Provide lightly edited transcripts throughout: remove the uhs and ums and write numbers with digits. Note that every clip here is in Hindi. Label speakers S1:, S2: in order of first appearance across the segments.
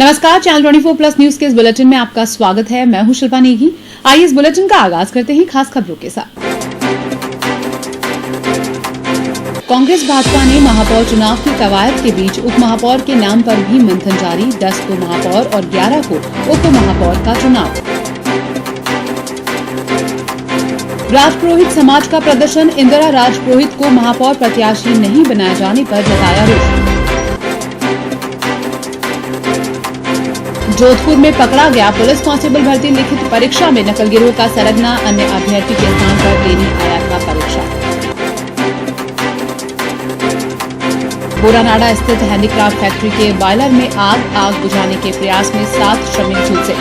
S1: नमस्कार, चैनल 24 प्लस न्यूज के इस बुलेटिन में आपका स्वागत है। मैं हूं शिल्पा नेगी। आइए इस बुलेटिन का आगाज करते हैं खास खबरों के साथ। कांग्रेस भाजपा ने महापौर चुनाव की कवायद के बीच उप महापौर के नाम पर भी मंथन जारी। 10 को महापौर और 11 को उप महापौर का चुनाव। राजपुरोहित समाज का प्रदर्शन। इंदिरा राजपुरोहित को महापौर प्रत्याशी नहीं बनाए जाने पर जताया रोष। जोधपुर में पकड़ा गया पुलिस कांस्टेबल भर्ती लिखित परीक्षा में नकल गिरोह का सरगना। अन्य अभ्यर्थी के स्थान पर देनी आयात परीक्षा। बोरानाडा स्थित हैंडीक्राफ्ट फैक्ट्री के बॉयलर में आग बुझाने के प्रयास में 7 श्रमिक झुलसे।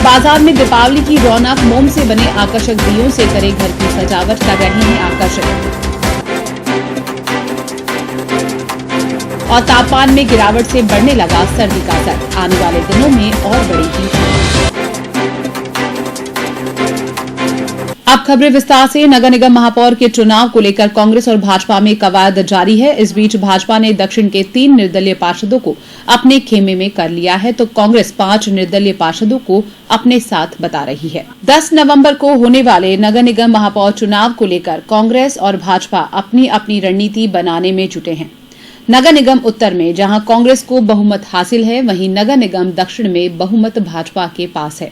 S1: बाजार में दीपावली की रौनक। मोम से बने आकर्षक दियों से करे घर की सजावट, कर रहे हैं आकर्षक। और तापमान में गिरावट से बढ़ने लगा सर्दी का असर। आने वाले दिनों में और बढ़ेगी ठंड। अब खबरें विस्तार से। नगर निगम महापौर के चुनाव को लेकर कांग्रेस और भाजपा में कवायद जारी है। इस बीच भाजपा ने दक्षिण के 3 निर्दलीय पार्षदों को अपने खेमे में कर लिया है, तो कांग्रेस 5 निर्दलीय पार्षदों को अपने साथ बता रही है। 10 नवंबर को होने वाले नगर निगम महापौर चुनाव को लेकर कांग्रेस और भाजपा अपनी अपनी रणनीति बनाने में जुटे हैं। नगर निगम उत्तर में जहां कांग्रेस को बहुमत हासिल है, वहीं नगर निगम दक्षिण में बहुमत भाजपा के पास है।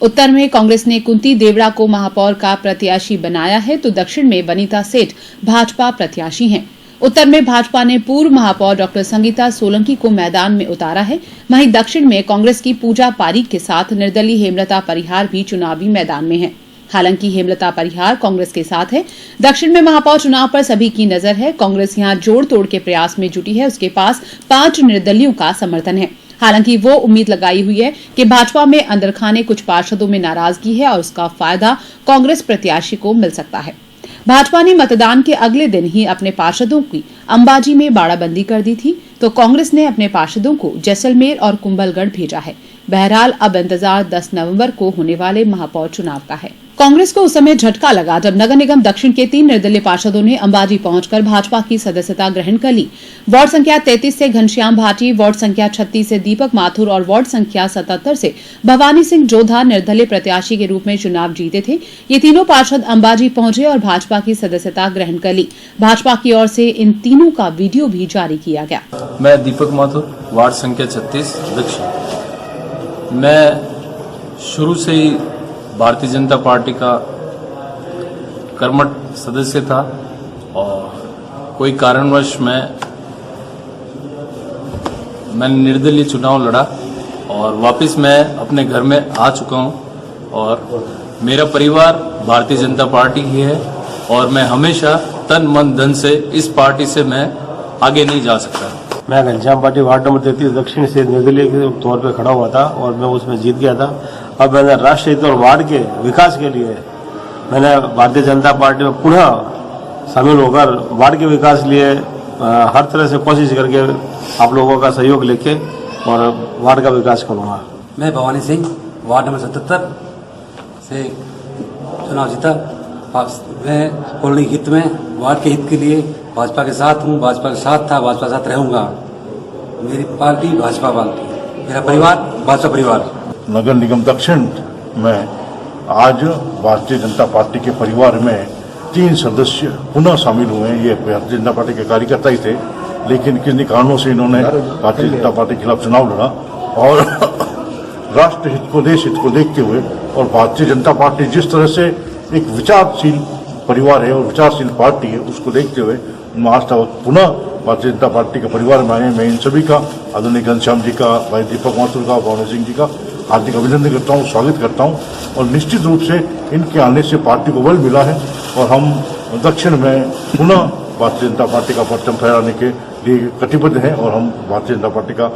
S1: उत्तर में कांग्रेस ने कुंती देवड़ा को महापौर का प्रत्याशी बनाया है, तो दक्षिण में वनिता सेठ भाजपा प्रत्याशी हैं। उत्तर में भाजपा ने पूर्व महापौर डॉक्टर संगीता सोलंकी को मैदान में उतारा है, वहीं दक्षिण में कांग्रेस की पूजा पारीक के साथ निर्दलीय हेमलता परिहार भी चुनावी मैदान में है। हालांकि हेमलता परिहार कांग्रेस के साथ है। दक्षिण में महापौर चुनाव पर सभी की नजर है। कांग्रेस यहां जोड़ तोड़ के प्रयास में जुटी है। उसके पास 5 निर्दलियों का समर्थन है। हालांकि वो उम्मीद लगाई हुई है कि भाजपा में अंदरखाने कुछ पार्षदों में नाराजगी है और उसका फायदा कांग्रेस प्रत्याशी को मिल सकता है। भाजपा ने मतदान के अगले दिन ही अपने पार्षदों की अंबाजी में बाड़ाबंदी कर दी थी, तो कांग्रेस ने अपने पार्षदों को जैसलमेर और कुंभलगढ़ भेजा है। बहरहाल अब इंतजार 10 नवंबर को होने वाले महापौर चुनाव का है। कांग्रेस को उस समय झटका लगा जब नगर निगम दक्षिण के 3 निर्दलीय पार्षदों ने अंबाजी पहुंचकर भाजपा की सदस्यता ग्रहण कर ली। वार्ड संख्या 33 से घनश्याम भाटी, वार्ड संख्या 36 से दीपक माथुर और वार्ड संख्या 77 से भवानी सिंह जोधा निर्दलीय प्रत्याशी के रूप में चुनाव जीते थे। ये तीनों पार्षद अंबाजी पहुंचे और भाजपा की सदस्यता ग्रहण कर ली। भाजपा की ओर से इन तीनों का वीडियो भी जारी किया गया।
S2: मैं दीपक माथुर, वार्ड संख्या 36 दक्षिण। मैं शुरू से ही भारतीय जनता पार्टी का कर्मठ सदस्य था और कोई कारणवश मैंने निर्दलीय चुनाव लड़ा और वापस मैं अपने घर में आ चुका हूं और मेरा परिवार भारतीय जनता पार्टी ही है और मैं हमेशा तन मन धन से इस पार्टी से मैं आगे नहीं जा सकता।
S3: मैं घनश्याम पार्टी वार्ड नंबर 33 दक्षिण से निर्दलीय के तौर पे खड़ा हुआ था और मैं उसमें जीत गया था। अब मैंने राष्ट्रीय हित और वार्ड के विकास के लिए मैंने भारतीय जनता पार्टी में पुनः शामिल होकर वार्ड के विकास लिए हर तरह से कोशिश करके आप लोगों का सहयोग लेके और वार्ड का विकास करूँगा।
S4: मैं भवानी सिंह, वार्ड नंबर 77 से चुनाव जीता। मैं कॉलोनी हित में वार्ड के हित के लिए भाजपा के साथ हूँ, भाजपा के साथ था, भाजपा के साथ रहूंगा। मेरी पार्टी भाजपा पार्टी, मेरा परिवार भाजपा परिवार।
S5: नगर निगम दक्षिण में आज भारतीय जनता पार्टी के परिवार में 3 सदस्य पुनः शामिल हुए हैं। ये भारतीय जनता पार्टी के कार्यकर्ता ही थे, लेकिन किन्हीं कारणों से इन्होंने भारतीय जनता पार्टी के खिलाफ चुनाव लड़ा और राष्ट्र हित को, देश हित को देखते हुए और भारतीय जनता पार्टी जिस तरह से एक विचारशील परिवार है और विचारशील पार्टी है, उसको देखते हुए आज तक पुनः भारतीय जनता पार्टी के परिवार में आए। मैं इन सभी का, आदरणीय घनश्याम जी का, भाई दीपक माथुर का, भवानी सिंह जी का हार्दिक अभिनंदन करता हूँ, स्वागत करता हूँ और निश्चित रूप से इनके आने से पार्टी को बल मिला है और हम दक्षिण में पुनः भारतीय जनता पार्टी का परचम फहराने के लिए कटिबद्ध हैं और हम भारतीय जनता पार्टी का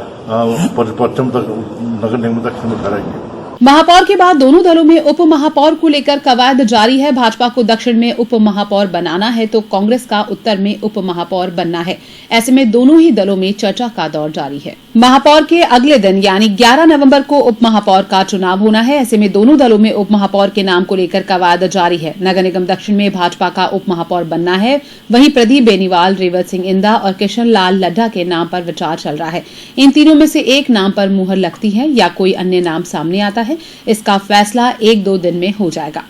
S5: परचम नगर निगम दक्षिण में फहराएंगे।
S1: महापौर के बाद दोनों दलों में उप महापौर को लेकर कवायद जारी है। भाजपा को दक्षिण में उप महापौर बनाना है, तो कांग्रेस का उत्तर में उप महापौर बनना है। ऐसे में दोनों ही दलों में चर्चा का दौर जारी है। महापौर के अगले दिन यानी 11 नवंबर को उप महापौर का चुनाव होना है। ऐसे में दोनों दलों में उप महापौर के नाम को लेकर कवायद जारी है। नगर निगम दक्षिण में भाजपा का उप महापौर बनना है, वहीं प्रदीप बेनीवाल, रेवत सिंह इंदा और किशन लाल लड्ढा के नाम पर विचार चल रहा है। इन तीनों में से एक नाम पर मुहर लगती है या कोई अन्य नाम सामने आता है, इसका फैसला 1-2 दिन में हो जाएगा।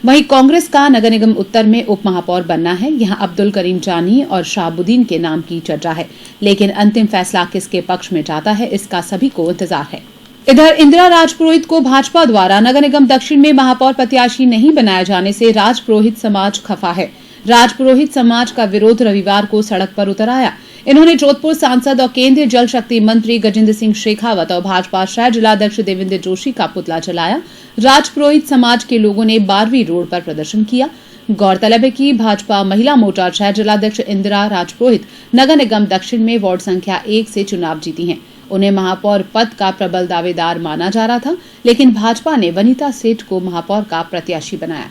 S1: वहीं कांग्रेस का नगर निगम उत्तर में उप महापौर बनना है। यहां अब्दुल करीम जानी और शाहबुद्दीन के नाम की चर्चा है, लेकिन अंतिम फैसला किसके पक्ष में जाता है, इसका सभी को इंतजार है। इधर इंदिरा राजपुरोहित को भाजपा द्वारा नगर निगम दक्षिण में महापौर प्रत्याशी नहीं बनाए जाने से राजपुरोहित समाज खफा है। राजपुरोहित समाज का विरोध रविवार को सड़क पर उतर आया। इन्होंने जोधपुर सांसद और केंद्रीय जल शक्ति मंत्री गजेंद्र सिंह शेखावत और भाजपा शहर जिलाध्यक्ष देवेंद्र जोशी का पुतला जलाया। राजपुरोहित समाज के लोगों ने 12वीं रोड पर प्रदर्शन किया। गौरतलब है कि भाजपा महिला मोर्चा शहर जिलाध्यक्ष इंदिरा राजपुरोहित नगर निगम दक्षिण में वार्ड संख्या 1 से चुनाव जीती हैं। उन्हें महापौर पद का प्रबल दावेदार माना जा रहा था, लेकिन भाजपा ने वनिता सेठ को महापौर का प्रत्याशी बनाया।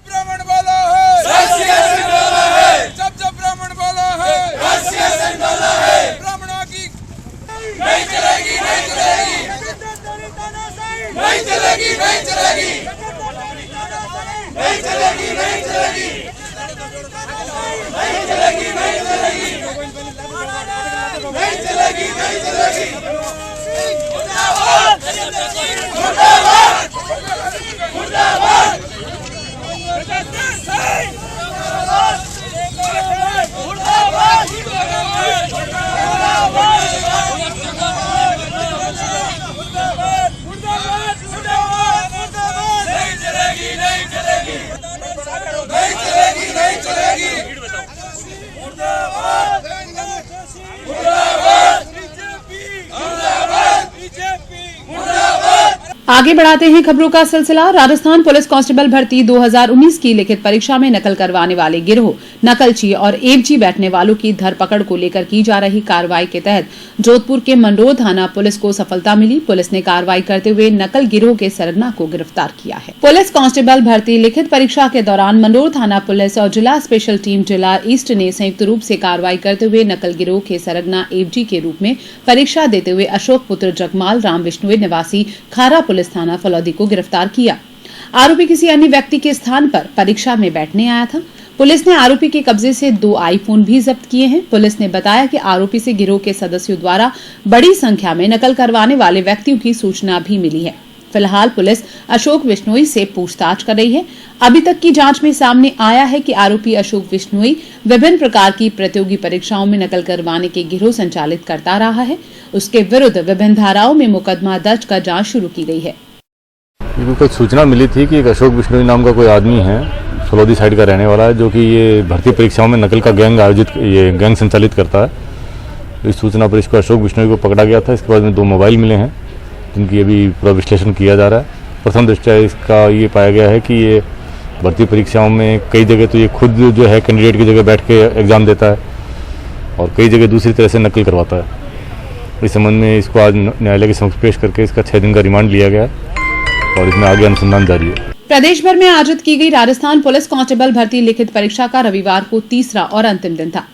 S6: ब्राह्मण वाला है, जब ब्राह्मण वाला है, ब्राह्मणों की नहीं चलेगी, नहीं चलेगी, नहीं चलेगी, नहीं चलेगी, नहीं चलेगी, नहीं चलेगी, नहीं चलेगी, नहीं चलेगी, नहीं चलेगी, नहीं चलेगी। मुर्दाबाद, मुर्दाबाद, मुर्दाबाद।
S1: आगे बढ़ाते हैं खबरों का सिलसिला। राजस्थान पुलिस कांस्टेबल भर्ती 2019 की लिखित परीक्षा में नकल करवाने वाले गिरोह, नकलची और एवजी बैठने वालों की धरपकड़ को लेकर की जा रही कार्रवाई के तहत जोधपुर के मंडोर थाना पुलिस को सफलता मिली। पुलिस ने कार्रवाई करते हुए नकल गिरोह के सरगना को गिरफ्तार किया है। पुलिस कांस्टेबल भर्ती लिखित परीक्षा के दौरान मंडोर थाना पुलिस और जिला स्पेशल टीम जिला ईस्ट ने संयुक्त रूप से कार्रवाई करते हुए नकल गिरोह के सरगना एवजी के रूप में परीक्षा देते हुए अशोक पुत्र जगमाल राम विश्नोई निवासी खारा पुलिस थाना फलौदी को गिरफ्तार किया। आरोपी किसी अन्य व्यक्ति के स्थान पर परीक्षा में बैठने आया था। पुलिस ने आरोपी के कब्जे से 2 आईफोन भी जब्त किए हैं। पुलिस ने बताया कि आरोपी से गिरोह के सदस्यों द्वारा बड़ी संख्या में नकल करवाने वाले व्यक्तियों की सूचना भी मिली है। फिलहाल पुलिस अशोक विश्नोई से पूछताछ कर रही है। अभी तक की जांच में सामने आया है कि आरोपी अशोक विश्नोई विभिन्न प्रकार की प्रतियोगी परीक्षाओं में नकल करवाने के गिरोह संचालित करता रहा है। उसके विरुद्ध विभिन्न धाराओं में मुकदमा दर्ज कर जांच शुरू की गई है।
S7: कुछ सूचना मिली थी कि एक अशोक विश्नोई नाम का कोई आदमी है, फलौदी साइड का रहने वाला है, जो कि ये भर्ती परीक्षाओं में नकल का गैंग संचालित करता है। इस सूचना पर इसको अशोक विश्नोई को पकड़ा गया था। इसके बाद में 2 मोबाइल मिले हैं, जिनकी अभी पूरा विश्लेषण किया जा रहा है। प्रथम दृष्टया इसका ये पाया गया है कि ये भर्ती परीक्षाओं में कई जगह तो ये खुद जो है कैंडिडेट की जगह बैठ के एग्जाम देता है और कई जगह दूसरी तरह से नकल करवाता है। इस संबंध में इसको आज न्यायालय के समक्ष पेश करके इसका 6 दिन का रिमांड लिया गया है और इसमें आगे अनुसंधान जारी है।
S1: प्रदेश भर में आयोजित की गई राजस्थान पुलिस कांस्टेबल भर्ती लिखित परीक्षा का रविवार को तीसरा और अंतिम दिन था।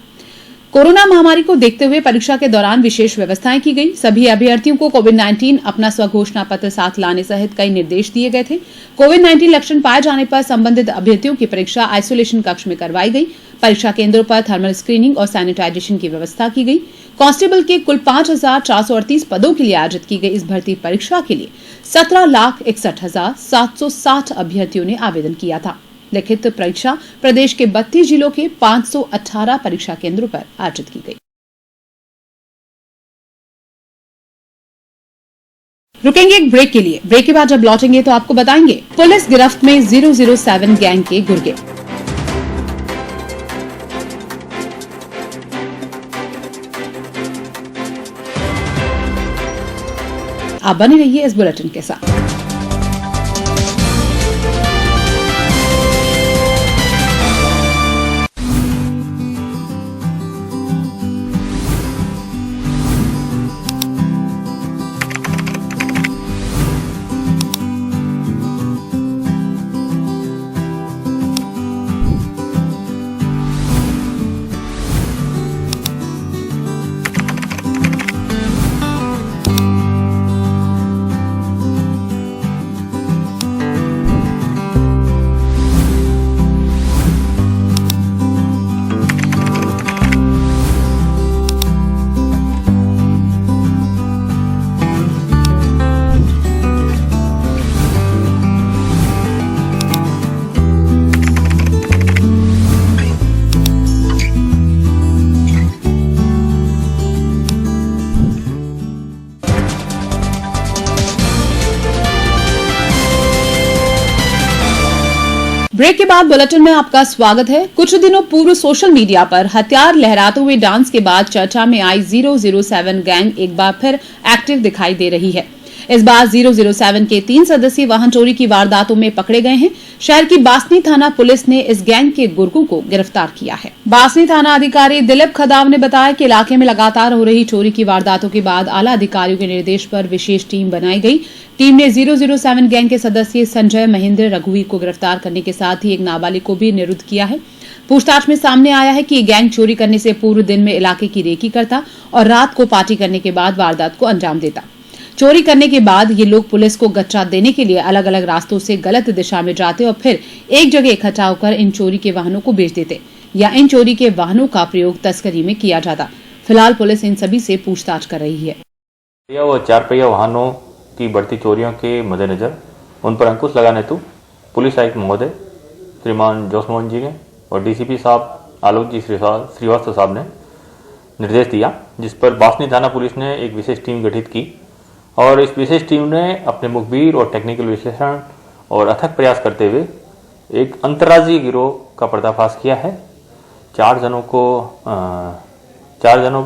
S1: कोरोना महामारी को देखते हुए परीक्षा के दौरान विशेष व्यवस्थाएं की गई। सभी अभ्यर्थियों को कोविड-19 अपना स्वघोषणा पत्र साथ लाने सहित कई निर्देश दिए गए थे। कोविड-19 लक्षण पाए जाने पर संबंधित अभ्यर्थियों की परीक्षा आइसोलेशन कक्ष में करवाई गई। परीक्षा केंद्रों पर थर्मल स्क्रीनिंग और सैनिटाइजेशन की व्यवस्था की गई। कांस्टेबल के कुल 5,438 पदों के लिए आयोजित की गई इस भर्ती परीक्षा के लिए 17,61,760 अभ्यर्थियों ने आवेदन किया था। लिखित परीक्षा प्रदेश के 32 जिलों के 518 परीक्षा केंद्रों पर आयोजित की गई। रुकेंगे एक ब्रेक के लिए। ब्रेक के बाद जब लौटेंगे तो आपको बताएंगे पुलिस गिरफ्त में 007 गैंग के गुर्गे। आप बने रहिए इस बुलेटिन के साथ। ब्रेक के बाद बुलेटिन में आपका स्वागत है। कुछ दिनों पूर्व सोशल मीडिया पर हथियार लहराते हुए डांस के बाद चर्चा में आई 007 गैंग एक बार फिर एक्टिव दिखाई दे रही है। इस बार 007 के 3 सदस्य वाहन चोरी की वारदातों में पकड़े गए हैं। शहर की बासनी थाना पुलिस ने इस गैंग के गुर्गों को गिरफ्तार किया है। बासनी थाना अधिकारी दिलीप खदाव ने बताया कि इलाके में लगातार हो रही चोरी की वारदातों के बाद आला अधिकारियों के निर्देश पर विशेष टीम बनाई गई। टीम ने 007 गैंग के सदस्य संजय, महेंद्र, रघुवीर को गिरफ्तार करने के साथ ही एक नाबालिग को भी निरुद्ध किया है। पूछताछ में सामने आया है कि ये गैंग चोरी करने से पूर्व दिन में इलाके की रेकी करता और रात को पार्टी करने के बाद वारदात को अंजाम देता। चोरी करने के बाद ये लोग पुलिस को गच्चा देने के लिए अलग अलग रास्तों से गलत दिशा में जाते और फिर एक जगह इकट्ठा होकर इन चोरी के वाहनों को बेच देते या इन चोरी के वाहनों का प्रयोग तस्करी में किया जाता। फिलहाल पुलिस इन सभी से पूछताछ कर रही है।
S8: व 4 पहिया वाहनों की बढ़ती चोरियों के मद्देनजर उन पर अंकुश लगाने हेतु पुलिस आयुक्त महोदय श्रीमान जोसमोहन जी ने और डीसीपी साहब आलोक जी श्रीवास्तव साहब ने निर्देश दिया, जिस पर बासनी थाना पुलिस ने एक विशेष टीम गठित की और इस विशेष टीम ने अपने मुखबिर और टेक्निकल विश्लेषण और अथक प्रयास करते हुए एक अंतर्राज्यीय गिरोह का पर्दाफाश किया है। 4 जनों को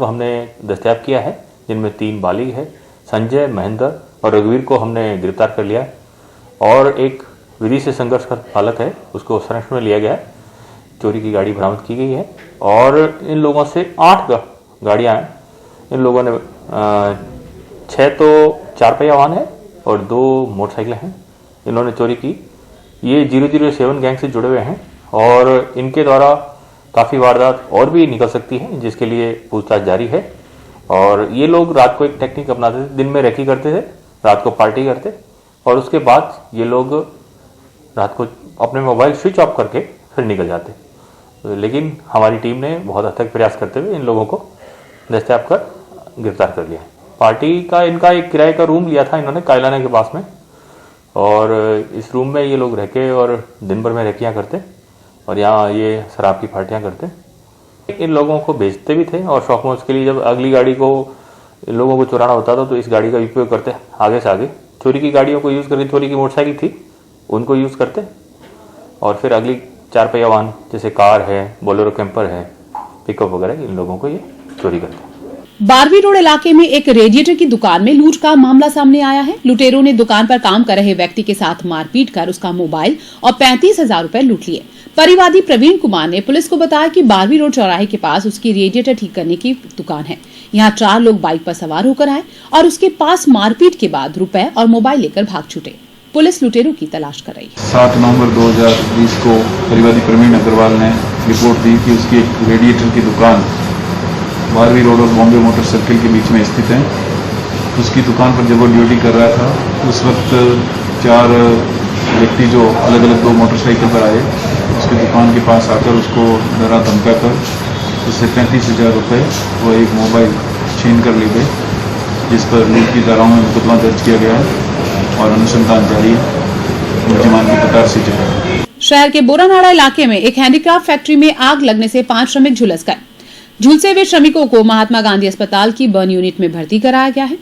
S8: हमने दस्तयाब किया है, जिनमें 3 बालिग है, संजय, महेंद्र और रघुवीर को हमने गिरफ्तार कर लिया और एक विधि से संघर्ष का बालक है, उसको संरक्षण में लिया गया है। चोरी की गाड़ी बरामद की गई है और इन लोगों से 8 गाड़ियां हैं। इन लोगों ने 6 तो 4 पहिया वाहन है और 2 मोटरसाइकिल हैं, इन्होंने चोरी की। ये 007 गैंग से जुड़े हुए हैं और इनके द्वारा काफ़ी वारदात और भी निकल सकती है, जिसके लिए पूछताछ जारी है। और ये लोग रात को एक टेक्निक अपनाते थे, दिन में रेकी करते थे, रात को पार्टी करते और उसके बाद ये लोग रात को अपने मोबाइल स्विच ऑफ करके फिर निकल जाते। लेकिन हमारी टीम ने बहुत अथक प्रयास करते हुए इन लोगों को दस्तयाब कर गिरफ्तार कर लिया है। पार्टी का इनका एक किराए का रूम लिया था इन्होंने कायलाना के पास में और इस रूम में ये लोग रह के और दिन भर में रेकियाँ करते और यहाँ ये शराब की पार्टियाँ करते। इन लोगों को बेचते भी थे और शौक मौज के लिए जब अगली गाड़ी को इन लोगों को चुराना होता था तो इस गाड़ी का उपयोग करते, आगे से आगे चोरी की गाड़ियों को यूज़ करके, चोरी की मोटरसाइकिल थी उनको यूज़ करते और फिर अगली 4 पहिया वाहन जैसे कार है, बोलेरो कैंपर है, पिकअप वगैरह, इन लोगों को ये चोरी करते।
S1: 12वीं रोड इलाके में एक रेडिएटर की दुकान में लूट का मामला सामने आया है। लुटेरों ने दुकान पर काम कर रहे व्यक्ति के साथ मारपीट कर उसका मोबाइल और 35,000 रुपए लूट लिए। परिवादी प्रवीण कुमार ने पुलिस को बताया कि 12वीं रोड चौराहे के पास उसकी रेडिएटर ठीक करने की दुकान है। यहाँ 4 लोग बाइक पर सवार होकर आए और उसके पास मारपीट के बाद रुपए और मोबाइल लेकर भाग छूटे। पुलिस लुटेरों की तलाश कर रही है।
S9: 7 नवंबर 2020 को परिवादी प्रवीण अग्रवाल ने रिपोर्ट दी कि उसकी एक रेडिएटर की दुकान 12वीं रोड और बॉम्बे मोटर सर्किल के बीच में स्थित है। उसकी दुकान पर जब वो ड्यूटी कर रहा था उस वक्त 4 व्यक्ति जो अलग अलग 2 मोटरसाइकिल पर आए, उसकी दुकान के पास आकर उसको डरा धमका कर उससे 35,000 रुपये व एक मोबाइल छीन कर ले गए, जिस पर लूट की धाराओं में मुकदमा दर्ज किया गया है और अनुसंधान जारी है। मुलजिमान की कतार से जगह।
S1: शहर के बोरानाड़ा इलाके में एक हैंडीक्राफ्ट फैक्ट्री में आग लगने से 5 श्रमिक झुलस गए। झुलसे हुए श्रमिकों को महात्मा गांधी अस्पताल की बर्न यूनिट में भर्ती कराया गया है।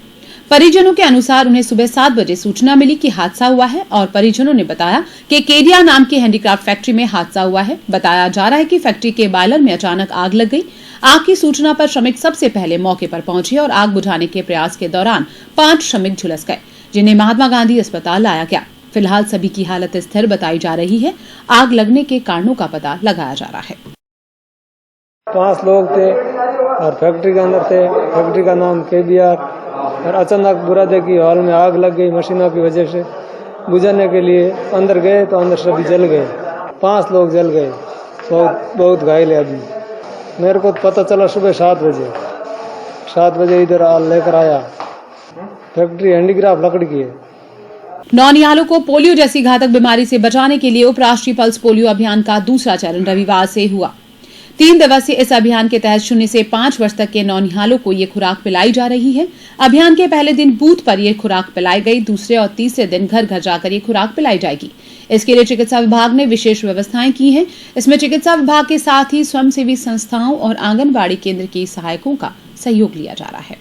S1: परिजनों के अनुसार उन्हें सुबह 7 बजे सूचना मिली कि हादसा हुआ है और परिजनों ने बताया कि केडिया नाम की हैंडीक्राफ्ट फैक्ट्री में हादसा हुआ है। बताया जा रहा है कि फैक्ट्री के बॉयलर में अचानक आग लग गई। आग की सूचना पर श्रमिक सबसे पहले मौके पर पहुंचे और आग बुझाने के प्रयास के दौरान 5 श्रमिक झुलस गए, जिन्हें महात्मा गांधी अस्पताल लाया गया। फिलहाल सभी की हालत स्थिर बताई जा रही है। आग लगने के कारणों का पता लगाया जा रहा है।
S10: 5 लोग थे और फैक्ट्री के अंदर थे। फैक्ट्री का नाम केबीआर और अचानक बुरादे की हॉल में आग लग गई। मशीनों की वजह से बुझाने के लिए अंदर गए तो अंदर सभी जल गए। 5 लोग जल गए, बहुत घायल है अभी। मेरे को पता चला सुबह 7 बजे इधर लेकर आया। फैक्ट्री हैंडीक्राफ्ट लकड़ी की है।
S1: नौनिहालों को पोलियो जैसी घातक बीमारी से बचाने के लिए उपराष्ट्रीय पल्स पोलियो अभियान का दूसरा चरण रविवार से हुआ। 3 दिवसीय इस अभियान के तहत 0 से 5 वर्ष तक के नौनिहालों को ये खुराक पिलाई जा रही है। अभियान के पहले दिन बूथ पर ये खुराक पिलाई गई। दूसरे और तीसरे दिन घर घर जाकर ये खुराक पिलाई जाएगी। इसके लिए चिकित्सा विभाग ने विशेष व्यवस्थाएं की हैं। इसमें चिकित्सा विभाग के साथ ही स्वयंसेवी संस्थाओं और आंगनबाड़ी केंद्र के सहायकों का सहयोग लिया जा रहा है।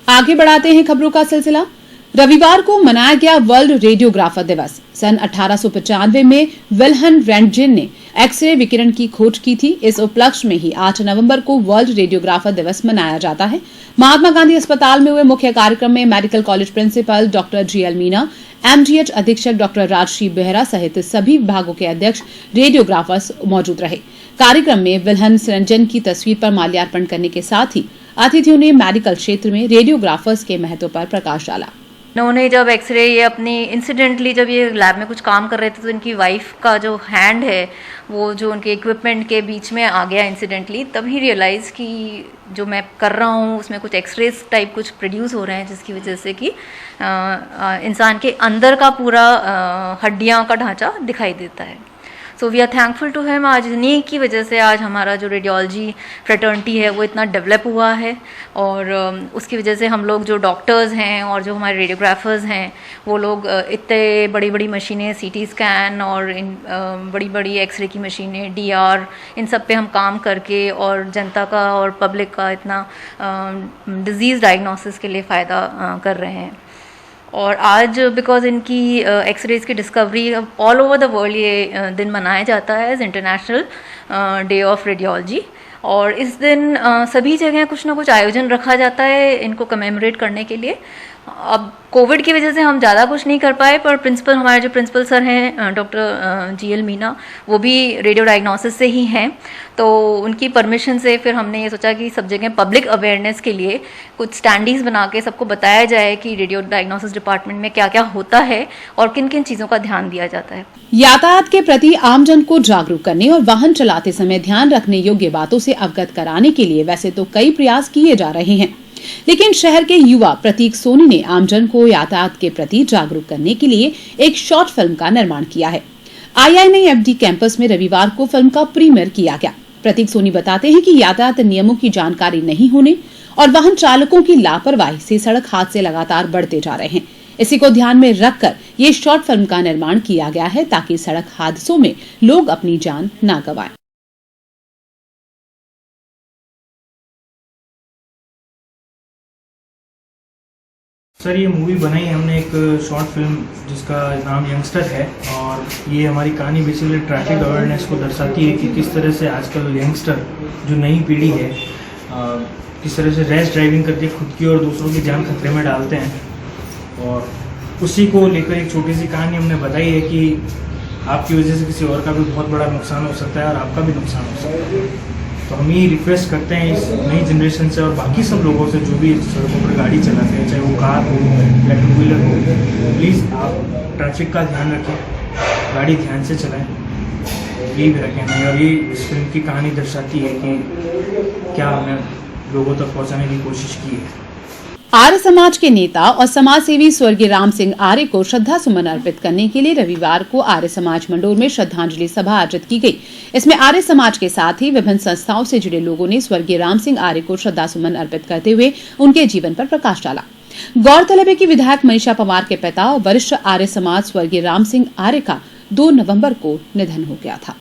S1: आगे बढ़ाते हैं खबरों का सिलसिला। रविवार को मनाया गया वर्ल्ड रेडियोग्राफर दिवस। सन 1895 में विल्हन रेंटजेन ने एक्सरे विकिरण की खोज की थी। इस उपलक्ष्य में ही 8 नवंबर को वर्ल्ड रेडियोग्राफर दिवस मनाया जाता है। महात्मा गांधी अस्पताल में हुए मुख्य कार्यक्रम में medical college principal doctor GL Meena, MDH अधीक्षक डॉक्टर राजश्री बेहरा सहित सभी विभागों के अध्यक्ष रेडियोग्राफर्स मौजूद रहे। कार्यक्रम में विल्हन रेंटजेन की तस्वीर पर माल्यार्पण करने के साथ ही अतिथियों ने मेडिकल क्षेत्र में रेडियोग्राफर्स के महत्व पर प्रकाश डाला।
S11: इन्होंने जब एक्सरे ये अपनी इंसिडेंटली जब ये लैब में कुछ काम कर रहे थे तो इनकी वाइफ का जो हैंड है वो जो उनके इक्विपमेंट के बीच में आ गया इंसिडेंटली, तभी रियलाइज़ कि जो मैं कर रहा हूँ उसमें कुछ एक्सरेज टाइप कुछ प्रोड्यूस हो रहे हैं, जिसकी वजह से कि इंसान के अंदर का पूरा हड्डियाँ का ढांचा दिखाई देता है। So we are thankful to him. आज इन्हीं की वजह से आज हमारा जो रेडियोलॉजी फ्रेटर्निटी है वो इतना डेवलप हुआ है, और उसकी वजह से हम लोग जो डॉक्टर्स हैं और जो हमारे रेडियोग्राफर्स हैं वो लोग इतने बड़ी बड़ी मशीनें, सीटी स्कैन और इन बड़ी बड़ी एक्सरे की मशीनें, डीआर, इन सब पे हम काम करके और जनता का और पब्लिक का इतना डिजीज़ डायग्नोसिस के लिए फ़ायदा कर रहे हैं। और आज बिकॉज इनकी एक्सरेज की discovery all over the world ये दिन मनाया जाता है as international day of radiology, और इस दिन सभी जगह कुछ ना कुछ आयोजन रखा जाता है इनको कमेमोरेट करने के लिए। अब कोविड की वजह से हम ज़्यादा कुछ नहीं कर पाए, पर प्रिंसिपल, हमारे जो प्रिंसिपल सर हैं डॉक्टर जीएल मीना, वो भी रेडियो डायग्नोसिस से ही हैं, तो उनकी परमिशन से फिर हमने ये सोचा कि सब जगह पब्लिक अवेयरनेस के लिए कुछ स्टैंडीज़ बना के सबको बताया जाए कि रेडियो डायग्नोसिस डिपार्टमेंट में क्या क्या होता है और किन किन चीज़ों का ध्यान दिया जाता है।
S1: यातायात के प्रति आमजन को जागरूक करने और वाहन चलाते समय ध्यान रखने योग्य बातों से अवगत कराने के लिए वैसे तो कई प्रयास किए जा रहे हैं, लेकिन शहर के युवा प्रतीक सोनी ने आमजन को यातायात के प्रति जागरूक करने के लिए एक शॉर्ट फिल्म का निर्माण किया है। IIMFD कैंपस में रविवार को फिल्म का प्रीमियर किया गया। प्रतीक सोनी बताते हैं कि यातायात नियमों की जानकारी नहीं होने और वाहन चालकों की लापरवाही से सड़क हादसे लगातार बढ़ते जा रहे हैं। इसी को ध्यान में रखकर ये शॉर्ट फिल्म का निर्माण किया गया है ताकि सड़क हादसों में लोग अपनी जान न गंवाएं।
S12: सर, ये मूवी बनाई हमने एक शॉर्ट फिल्म जिसका नाम यंगस्टर है, और ये हमारी कहानी बेसिकली ट्रैफिक अवेयरनेस को दर्शाती है कि किस तरह से आजकल यंगस्टर जो नई पीढ़ी है किस तरह से रैश ड्राइविंग करके खुद की और दूसरों की जान खतरे में डालते हैं। और उसी को लेकर एक छोटी सी कहानी हमने बताई है कि आपकी वजह से किसी और का भी बहुत बड़ा नुकसान हो सकता है और आपका भी नुकसान हो सकता है। तो हम ये रिक्वेस्ट करते हैं इस नई जनरेशन से और बाकी सब लोगों से जो भी सड़कों पर गाड़ी चलाते हैं, चाहे वो कार हो या टू व्हीलर हो, प्लीज़ आप ट्रैफिक का ध्यान रखें, गाड़ी ध्यान से चलाएं। यही मेरा कहना है, और ये इस फिल्म की कहानी दर्शाती है कि क्या हमने लोगों तक पहुंचाने की कोशिश की है।
S1: आर्य समाज के नेता और समाज सेवी स्वर्गीय राम सिंह आर्य को श्रद्धा सुमन अर्पित करने के लिए रविवार को आर्य समाज मंडोर में श्रद्धांजलि सभा आयोजित की गई। इसमें आर्य समाज के साथ ही विभिन्न संस्थाओं से जुड़े लोगों ने स्वर्गीय राम सिंह आर्य को श्रद्धा सुमन अर्पित करते हुए उनके जीवन पर प्रकाश डाला। गौरतलब है कि विधायक मनीषा पवार के पिता और वरिष्ठ आर्य समाज स्वर्गीय राम सिंह आर्य का 2 नवंबर को निधन हो गया था।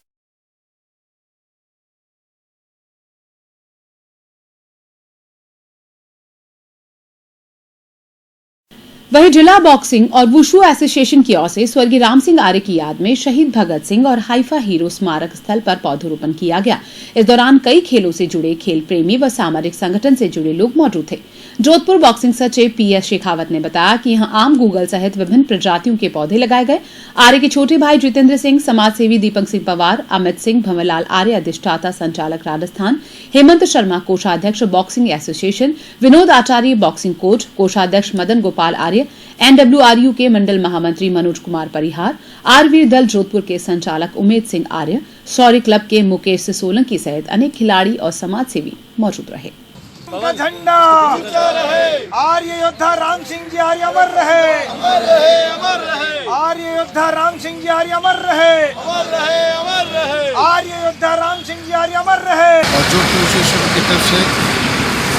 S1: वहीं जिला बॉक्सिंग और वुशु एसोसिएशन की ओर से स्वर्गीय राम सिंह आर्य की याद में शहीद भगत सिंह और हाइफा हीरो स्मारक स्थल पर पौधरोपण किया गया। इस दौरान कई खेलों से जुड़े खेल प्रेमी व सामाजिक संगठन से जुड़े लोग मौजूद थे। जोधपुर बॉक्सिंग सचिव PS शेखावत ने बताया कि यहां आम गूगल सहित विभिन्न प्रजातियों के पौधे लगाए गए। आर्य के छोटे भाई जितेंद्र सिंह, समाज सेवी दीपक सिंह पवार, अमित सिंह, भंवरलाल आर्य अधिष्ठाता संचालक राजस्थान, हेमंत शर्मा कोषाध्यक्ष बॉक्सिंग एसोसिएशन, विनोद आचार्य बॉक्सिंग कोच, कोषाध्यक्ष मदन गोपाल आर्य, NWRU के मंडल महामंत्री मनोज कुमार परिहार, आरवीर दल जोधपुर के संचालक उमेद सिंह आर्य, सौरी क्लब के मुकेश सोलंकी सहित अनेक खिलाड़ी और समाज सेवी मौजूद रहे।
S6: का झंडा आर्य योद्धा राम सिंह जी आर्य अमर रहे, अमर रहे, अमर रहे। आर्य योद्धा राम सिंह जी आर्य अमर रहे, अमर रहे, अमर रहे। आर्य योद्धा राम सिंह जी आर्य अमर रहे।
S13: और जोधपुर एसोसिएशन की तरफ से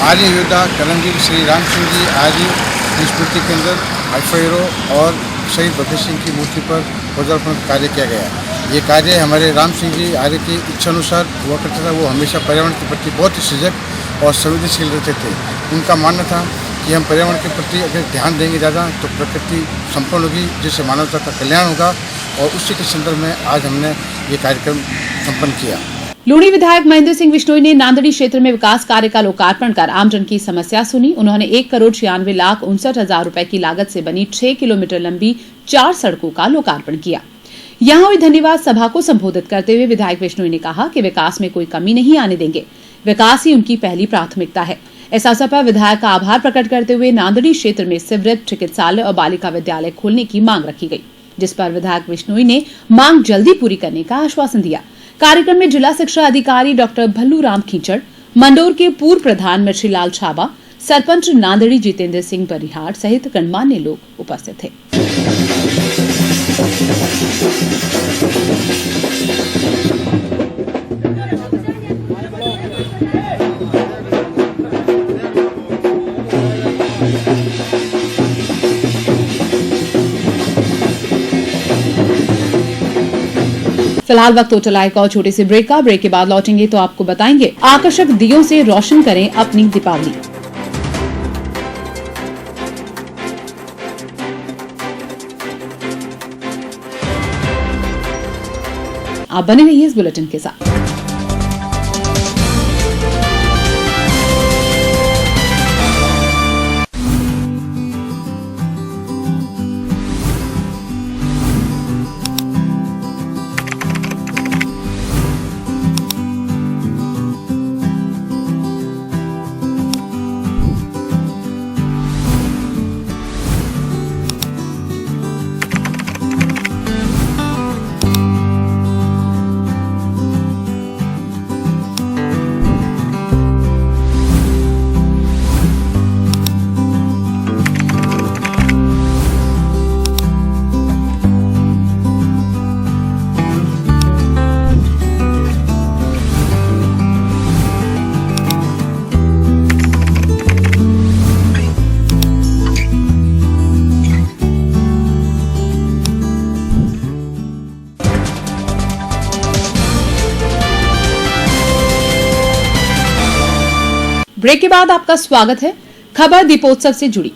S13: आर्य योद्धा कर्मवीर श्री राम सिंह जी आर्य स्मृति के अंदर हाइफा हीरो और शहीद भगत सिंह की मूर्ति पर पौधारोपण कार्य किया गया। ये कार्य हमारे राम सिंह जी आर्य की इच्छानुसार हुआ करता था। वो हमेशा पर्यावरण के प्रति बहुत ही सजग और संवेदनशील रहते थे। उनका मानना था कि कि हम पर्यावरण के प्रति अगर ध्यान देंगे ज़्यादा तो प्रकृति संपन्न होगी, जिससे मानवता का कल्याण होगा। और उसी के संदर्भ में आज हमने ये कार्यक्रम संपन्न किया।
S1: लूणी विधायक महेंद्र सिंह बिश्नोई ने नांदड़ी क्षेत्र में विकास कार्य का लोकार्पण कर आमजन की समस्या सुनी। उन्होंने 1,96,59,60,000 रुपए की लागत से बनी 6 किलोमीटर लंबी 4 सड़कों का लोकार्पण किया। यहां हुई धन्यवाद सभा को संबोधित करते हुए विधायक बिश्नोई ने कहा कि विकास में कोई कमी नहीं आने देंगे, विकास ही उनकी पहली प्राथमिकता है। इस अवसर पर विधायक का आभार प्रकट करते हुए नांदड़ी क्षेत्र में सिवरेज, चिकित्सालय और बालिका विद्यालय खोलने की मांग रखी गई, जिस पर विधायक बिश्नोई ने मांग जल्दी पूरी करने का आश्वासन दिया। कार्यक्रम में जिला शिक्षा अधिकारी डॉक्टर भल्लू राम खींचड़, मंडोर के पूर्व प्रधान मिर्चीलाल छाबा, सरपंच नांदड़ी जितेंद्र सिंह परिहार सहित गणमान्य लोग उपस्थित थे। फिलहाल वक्त हो चला एक और छोटे से ब्रेक का। ब्रेक के बाद लौटेंगे तो आपको बताएंगे आकर्षक दियों से रोशन करें अपनी दीपावली। आप बने रहिए इस बुलेटिन के साथ। ब्रेक के बाद आपका स्वागत है। खबर दीपोत्सव से जुड़ी।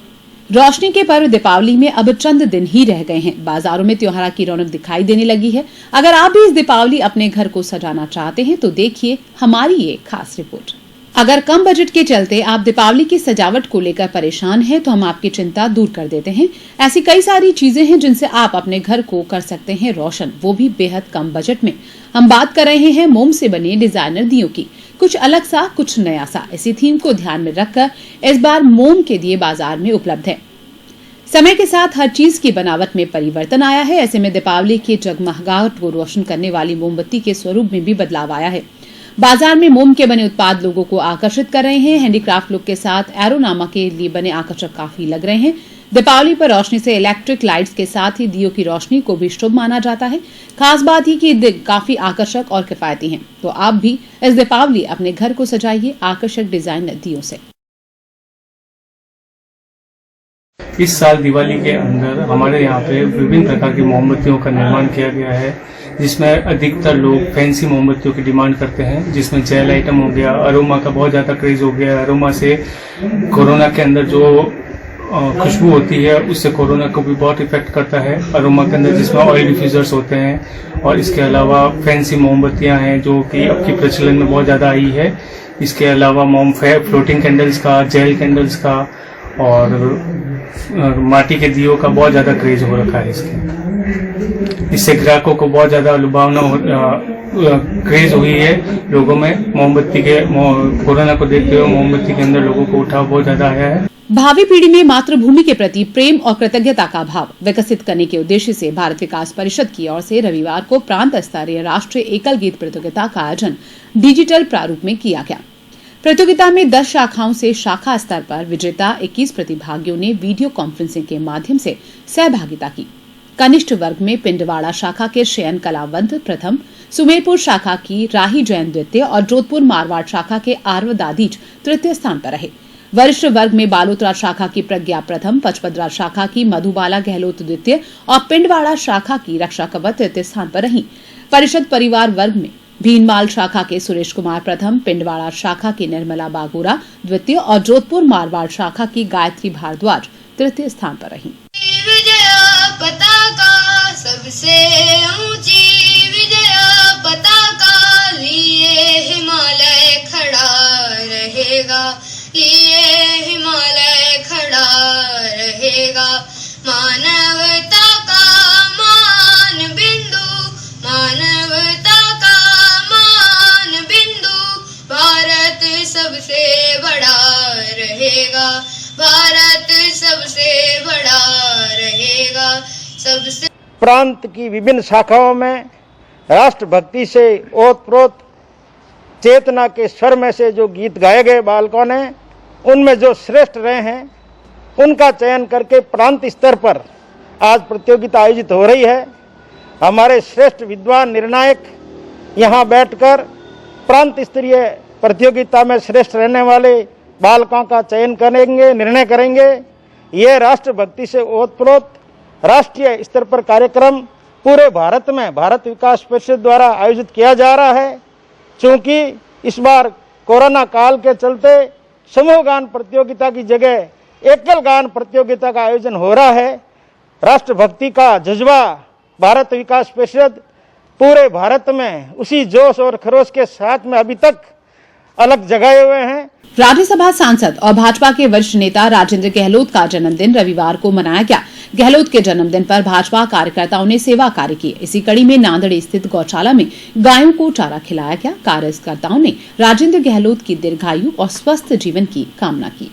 S1: रोशनी के पर्व दीपावली में अब चंद दिन ही रह गए हैं। बाजारों में त्योहार की रौनक दिखाई देने लगी है। अगर आप भी इस दीपावली अपने घर को सजाना चाहते हैं तो देखिए हमारी ये खास रिपोर्ट। अगर कम बजट के चलते आप दीपावली की सजावट को लेकर परेशान हैं तो हम आपकी चिंता दूर कर देते हैं। ऐसी कई सारी चीजें हैं जिनसे आप अपने घर को कर सकते हैं रोशन, वो भी बेहद कम बजट में। हम बात कर रहे हैं मोम से बने डिजाइनर दियों की। कुछ अलग सा, कुछ नया सा, इसी थीम को ध्यान में रखकर इस बार मोम के दिए बाजार में उपलब्ध है। समय के साथ हर चीज की बनावट में परिवर्तन आया है। ऐसे में दीपावली की जगमगाहट को रोशन करने वाली मोमबत्ती के स्वरूप में भी बदलाव आया है। बाजार में मोम के बने उत्पाद लोगों को आकर्षित कर रहे हैं। हैंडीक्राफ्ट लुक के साथ एरोनामा के लिए बने आकर्षक काफी लग रहे हैं। दीपावली पर रोशनी से इलेक्ट्रिक लाइट्स के साथ ही दियों की रोशनी को भी शुभ माना जाता है। खास बात ही कि काफी आकर्षक और किफायती हैं। तो आप भी इस दीपावली अपने घर को सजाइए आकर्षक डिजाइन दियों से।
S12: इस साल दिवाली के अंदर हमारे यहाँ पे विभिन्न प्रकार की मोमबत्तियों का निर्माण किया गया है, जिसमें अधिकतर लोग फैंसी मोमबत्तियों की डिमांड करते हैं, जिसमें जेल आइटम हो गया, अरोमा का बहुत ज़्यादा क्रेज हो गया। अरोमा से कोरोना के अंदर जो खुशबू होती है उससे कोरोना को भी बहुत इफेक्ट करता है अरोमा के अंदर, जिसमें ऑयल डिफ्यूजर्स होते हैं। और इसके अलावा फैंसी मोमबत्तियाँ हैं जो कि अब की प्रचलन में बहुत ज़्यादा आई है। इसके अलावा फ्लोटिंग कैंडल्स का, जेल कैंडल्स का और माटी के दियों का बहुत ज़्यादा क्रेज हो रखा है इसके। इससे ग्राहकों को बहुत ज़्यादा लुभावना क्रेज हुई है लोगों में। मोमबत्ती के कोरोना को देखते हुए मोमबत्ती के अंदर लोगों को उठाव बहुत ज़्यादा आया है।
S1: भावी पीढ़ी में मातृभूमि के प्रति प्रेम और कृतज्ञता का भाव विकसित करने के उद्देश्य से भारत विकास परिषद की ओर से रविवार को प्रांत स्तरीय राष्ट्रीय एकल गीत प्रतियोगिता का आयोजन डिजिटल प्रारूप में किया गया। प्रतियोगिता में 10 शाखाओं से शाखा स्तर पर विजेता 21 प्रतिभागियों ने वीडियो कॉन्फ्रेंसिंग के माध्यम से सहभागिता की। कनिष्ठ वर्ग में पिंडवाड़ा शाखा के शयन कलावंत प्रथम, सुमेरपुर शाखा की राही जैन द्वितीय और जोधपुर मारवाड़ शाखा के आरव दादीज तृतीय स्थान पर रहे। वरिष्ठ वर्ग में बालोतरा शाखा की प्रज्ञा प्रथम, पचपदरा शाखा की मधुबाला गहलोत द्वितीय और पिंडवाड़ा शाखा की रक्षा कवच तृतीय स्थान पर रही। परिषद परिवार वर्ग में भीनमाल शाखा के सुरेश कुमार प्रथम, पिंडवाड़ा शाखा की निर्मला बागोरा द्वितीय और जोधपुर मारवाड़ शाखा की गायत्री भारद्वाज तृतीय स्थान पर रही।
S14: विजया पताका सबसे ऊंची विजया पताका लिए हिमालय खड़ा रहेगा, लिए हिमालय खड़ा रहेगा। मानवता का मान बिंदु, मानवता का मान बिंदु, भारत सबसे बड़ा रहेगा, भारत सबसे बड़ा रहेगा। सबसे
S6: प्रांत की विभिन्न शाखाओं में राष्ट्रभक्ति से ओतप्रोत चेतना के स्वर में से जो गीत गाए गए बालकों ने, उनमें जो श्रेष्ठ रहे हैं उनका चयन करके प्रांत स्तर पर आज प्रतियोगिता आयोजित हो रही है। हमारे श्रेष्ठ विद्वान निर्णायक यहाँ बैठकर प्रांत स्तरीय प्रतियोगिता में श्रेष्ठ रहने वाले बालकों का चयन करेंगे, निर्णय करेंगे। ये राष्ट्रभक्ति से ओतप्रोत राष्ट्रीय स्तर पर कार्यक्रम पूरे भारत में भारत विकास परिषद द्वारा आयोजित किया जा रहा है। चूँकि इस बार कोरोना काल के चलते समूह गान प्रतियोगिता की जगह एकल गान प्रतियोगिता का आयोजन हो रहा है। राष्ट्रभक्ति का जज्बा भारत विकास परिषद पूरे भारत में उसी जोश और खरोश के साथ में अभी तक अलग जगाए हुए हैं।
S1: राज्यसभा सांसद और भाजपा के वरिष्ठ नेता राजेंद्र गहलोत का जन्मदिन रविवार को मनाया गया। गहलोत के जन्मदिन पर भाजपा कार्यकर्ताओं ने सेवा कार्य किए। इसी कड़ी में नांदेड़ स्थित गौशाला में गायों को चारा खिलाया गया। कार्यकर्ताओं ने राजेंद्र गहलोत की दीर्घायु और स्वस्थ जीवन की कामना की।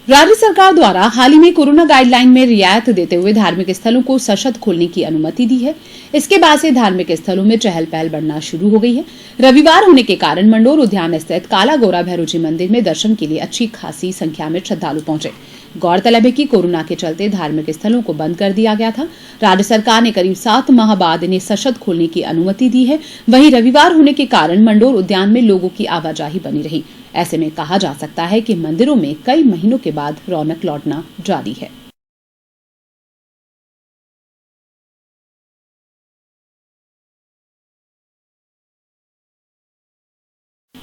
S1: राज्य सरकार द्वारा हाल ही में कोरोना गाइडलाइन में रियायत देते हुए धार्मिक स्थलों को सशत खोलने की अनुमति दी है। इसके बाद से धार्मिक स्थलों में चहल पहल बढ़ना शुरू हो गई है। रविवार होने के कारण मंडोर उद्यान स्थित काला गोरा भैरव जी मंदिर में दर्शन के लिए अच्छी खासी संख्या में श्रद्धालु पहुंचे। गौरतलब है कि कोरोना के चलते धार्मिक स्थलों को बंद कर दिया गया था। राज्य सरकार ने करीब 7 माह बाद इन्हें सशत खोलने की अनुमति दी है। वहीं रविवार होने के कारण मंडोर उद्यान में लोगों की आवाजाही बनी रही। ऐसे में कहा जा सकता है कि मंदिरों में कई महीनों के बाद रौनक लौटना जारी है।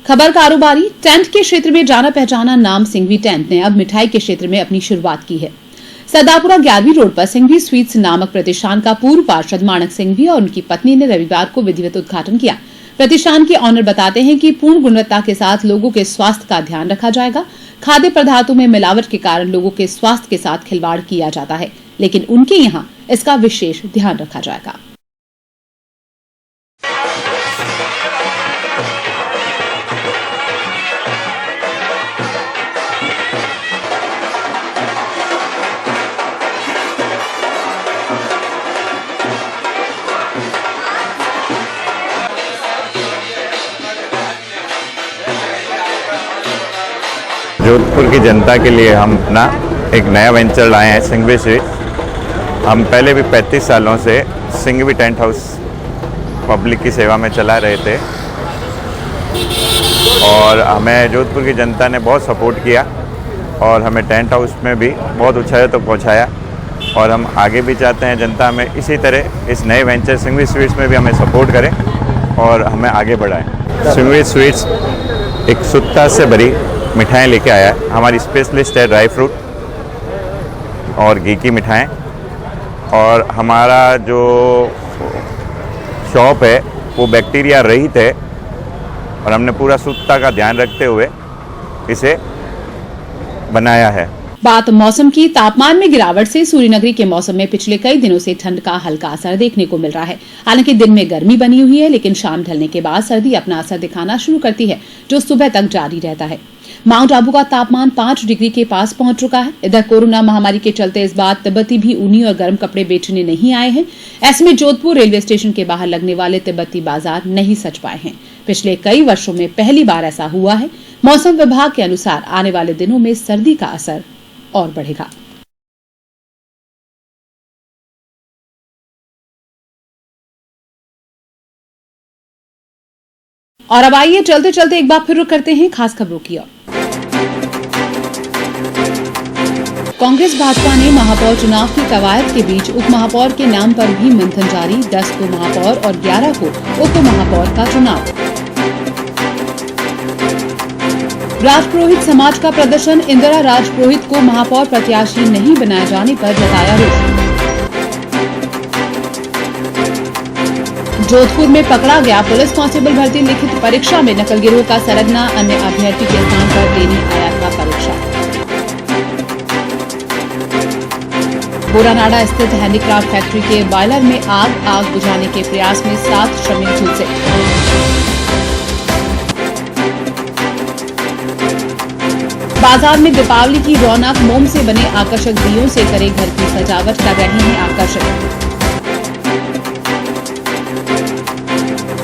S1: खबर कारोबारी। टेंट के क्षेत्र में जाना पहचाना नाम सिंघवी टेंट ने अब मिठाई के क्षेत्र में अपनी शुरुआत की है। सरदारपुरा 11वीं रोड पर सिंघवी स्वीट्स नामक प्रतिष्ठान का पूर्व पार्षद माणक सिंघवी और उनकी पत्नी ने रविवार को विधिवत उद्घाटन किया। प्रतिष्ठान के ऑनर बताते हैं कि पूर्ण गुणवत्ता के साथ लोगों के स्वास्थ्य का ध्यान रखा जाएगा। खाद्य पदार्थों में मिलावट के कारण लोगों के स्वास्थ्य के साथ खिलवाड़ किया जाता है, लेकिन उनके यहाँ इसका विशेष ध्यान रखा जाएगा।
S15: जोधपुर की जनता के लिए हम अपना एक नया वेंचर लाए हैं, सिंघवी स्वीट। हम पहले भी 35 सालों से सिंघवी टेंट हाउस पब्लिक की सेवा में चला रहे थे और हमें जोधपुर की जनता ने बहुत सपोर्ट किया और हमें टेंट हाउस में भी बहुत ऊंचाई तक पहुंचाया और हम आगे भी चाहते हैं जनता हमें इसी तरह इस नए वेंचर सिंघवी स्वीट्स में भी हमें सपोर्ट करें और हमें आगे बढ़ाएं। सिंघवी स्वीट्स एक सुत्ता से भरी मिठाई लेके आया है। हमारी स्पेशलिस्ट है ड्राई फ्रूट और घी की मिठाएं और हमारा जो शॉप है वो बैक्टीरिया रहित है और हमने पूरा शुद्धता का ध्यान रखते हुए इसे बनाया है।
S1: बात मौसम की। तापमान में गिरावट से सूर्यनगरी के मौसम में पिछले कई दिनों से ठंड का हल्का असर देखने को मिल रहा है। हालांकि दिन में गर्मी बनी हुई है, लेकिन शाम ढलने के बाद सर्दी अपना असर दिखाना शुरू करती है, जो सुबह तक जारी रहता है। माउंट आबू का तापमान 5 डिग्री के पास पहुंच चुका है। इधर कोरोना महामारी के चलते इस बार तिब्बती भी ऊनी और गर्म कपड़े बेचने नहीं आए हैं। ऐसे में जोधपुर रेलवे स्टेशन के बाहर लगने वाले तिब्बती बाजार नहीं सज पाए हैं। पिछले कई वर्षों में पहली बार ऐसा हुआ है। मौसम विभाग के अनुसार आने वाले दिनों में सर्दी का असर और बढ़ेगा। और अब आइए चलते चलते एक बार फिर रुक करते हैं खास खबरों की ओर। कांग्रेस भाजपा ने महापौर चुनाव की कवायद के बीच उप महापौर के नाम पर भी मंथन जारी। 10 को महापौर और 11 को उप महापौर का चुनाव। राजपुरोहित समाज का प्रदर्शन। इंदिरा राजपुरोहित को महापौर प्रत्याशी नहीं बनाए जाने पर जताया रोष। जोधपुर में पकड़ा गया पुलिस कांस्टेबल भर्ती लिखित परीक्षा में नकल गिरोह का सरगना। अन्य अभ्यर्थी के स्थान पर देने आया था परीक्षा। बोरानाडा स्थित हैंडीक्राफ्ट फैक्ट्री के बॉयलर में आग बुझाने के प्रयास में 7 श्रमिक झुलसे। बाजार में दीपावली की रौनक। मोम से बने आकर्षक दियों से करे घर की सजावट, कर रहे हैं आकर्षक।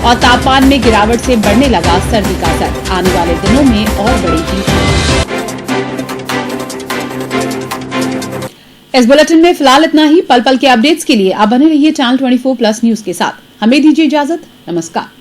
S1: और तापमान में गिरावट से बढ़ने लगा सर्दी का असर। आने वाले दिनों में और बढ़ेगी। इस बुलेटिन में फिलहाल इतना ही। पल पल के अपडेट्स के लिए आप बने रहिए चैनल 24+ न्यूज के साथ। हमें दीजिए इजाजत। नमस्कार।